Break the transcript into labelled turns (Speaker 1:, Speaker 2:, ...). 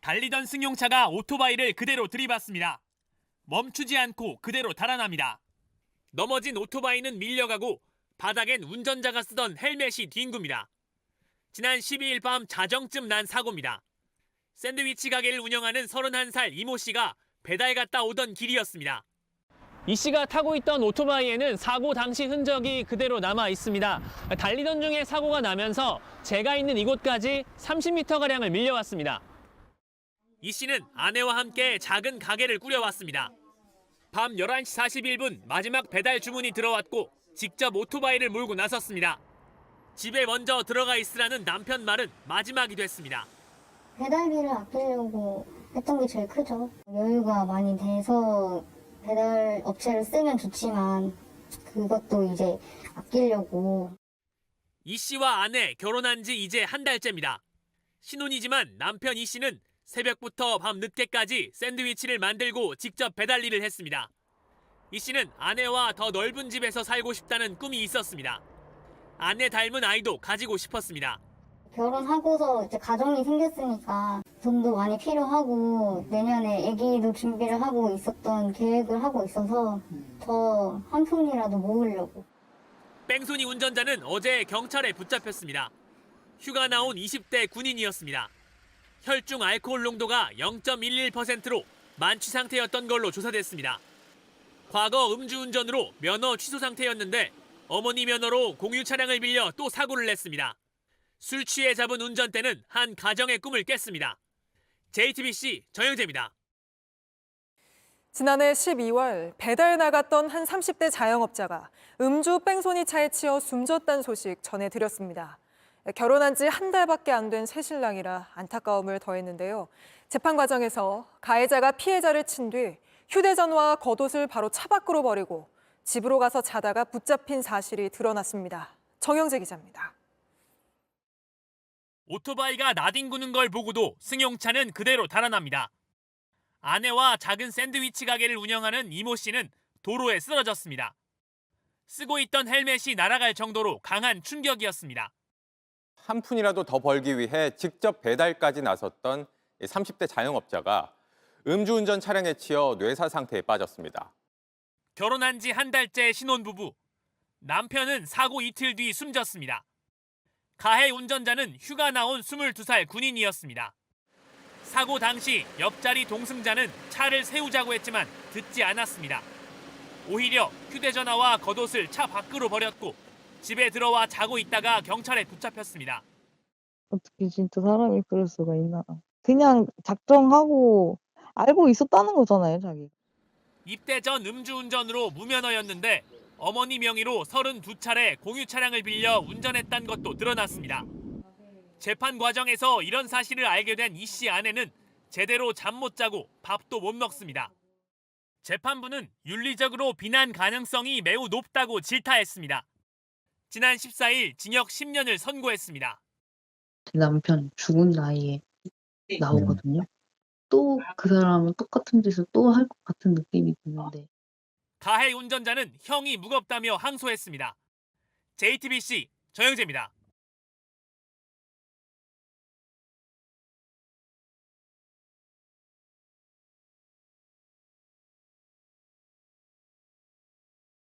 Speaker 1: 달리던 승용차가 오토바이를 그대로 들이받습니다. 멈추지 않고 그대로 달아납니다. 넘어진 오토바이는 밀려가고 바닥엔 운전자가 쓰던 헬멧이 뒹굽니다. 지난 12일 밤 자정쯤 난 사고입니다. 샌드위치 가게를 운영하는 31살 이모 씨가 배달 갔다 오던 길이었습니다. 이 씨가 타고 있던 오토바이에는 사고 당시 흔적이 그대로 남아 있습니다. 달리던 중에 사고가 나면서 제가 있는 이곳까지 30m가량을 밀려왔습니다. 이 씨는 아내와 함께 작은 가게를 꾸려왔습니다. 밤 11시 41분 마지막 배달 주문이 들어왔고 직접 오토바이를 몰고 나섰습니다. 집에 먼저 들어가 있으라는 남편 말은 마지막이 됐습니다.
Speaker 2: 배달비를 아끼려고 했던 게 제일 크죠. 여유가 많이 돼서 배달 업체를 쓰면 좋지만 그것도 이제 아끼려고.
Speaker 1: 이 씨와 아내 결혼한 지 이제 한 달째입니다. 신혼이지만 남편 이 씨는 새벽부터 밤 늦게까지 샌드위치를 만들고 직접 배달 일을 했습니다. 이 씨는 아내와 더 넓은 집에서 살고 싶다는 꿈이 있었습니다. 아내 닮은 아이도 가지고 싶었습니다.
Speaker 2: 결혼하고서 이제 가정이 생겼으니까 돈도 많이 필요하고 내년에 아기도 준비를 하고 있었던 계획을 하고 있어서 더 한 푼이라도 모으려고.
Speaker 1: 뺑소니 운전자는 어제 경찰에 붙잡혔습니다. 휴가 나온 20대 군인이었습니다. 혈중 알코올 농도가 0.11%로 만취 상태였던 걸로 조사됐습니다. 과거 음주운전으로 면허 취소 상태였는데 어머니 면허로 공유 차량을 빌려 또 사고를 냈습니다. 술 취해 잡은 운전대는 한 가정의 꿈을 깼습니다. JTBC 정영재입니다.
Speaker 3: 지난해 12월 배달 나갔던 한 30대 자영업자가 음주 뺑소니 차에 치여 숨졌다는 소식 전해드렸습니다. 결혼한 지 한 달밖에 안 된 새신랑이라 안타까움을 더했는데요. 재판 과정에서 가해자가 피해자를 친 뒤 휴대전화와 겉옷을 바로 차 밖으로 버리고 집으로 가서 자다가 붙잡힌 사실이 드러났습니다. 정영재 기자입니다.
Speaker 1: 오토바이가 나뒹구는 걸 보고도 승용차는 그대로 달아납니다. 아내와 작은 샌드위치 가게를 운영하는 이모 씨는 도로에 쓰러졌습니다. 쓰고 있던 헬멧이 날아갈 정도로 강한 충격이었습니다.
Speaker 4: 한 푼이라도 더 벌기 위해 직접 배달까지 나섰던 30대 자영업자가 음주운전 차량에 치여 뇌사 상태에 빠졌습니다.
Speaker 1: 결혼한 지 한 달째 신혼부부. 남편은 사고 이틀 뒤 숨졌습니다. 가해 운전자는 휴가 나온 22살 군인이었습니다. 사고 당시 옆자리 동승자는 차를 세우자고 했지만 듣지 않았습니다. 오히려 휴대전화와 겉옷을 차 밖으로 버렸고 집에 들어와 자고 있다가 경찰에 붙잡혔습니다.
Speaker 5: 어떻게 진짜 사람이 그럴 수가 있나. 그냥 작정하고 알고 있었다는 거잖아요, 자기.
Speaker 1: 입대 전 음주운전으로 무면허였는데 어머니 명의로 32차례 공유 차량을 빌려 운전했다는 것도 드러났습니다. 재판 과정에서 이런 사실을 알게 된 이 씨 아내는 제대로 잠 못 자고 밥도 못 먹습니다. 재판부는 윤리적으로 비난 가능성이 매우 높다고 질타했습니다. 지난 14일 징역 10년을 선고했습니다.
Speaker 6: 제 남편 죽은 나이에 나오거든요. 또 그 사람은 똑같은 짓을 또 할 것 같은 느낌이 드는데.
Speaker 1: 가해 운전자는 형이 무겁다며 항소했습니다. JTBC 정영재입니다.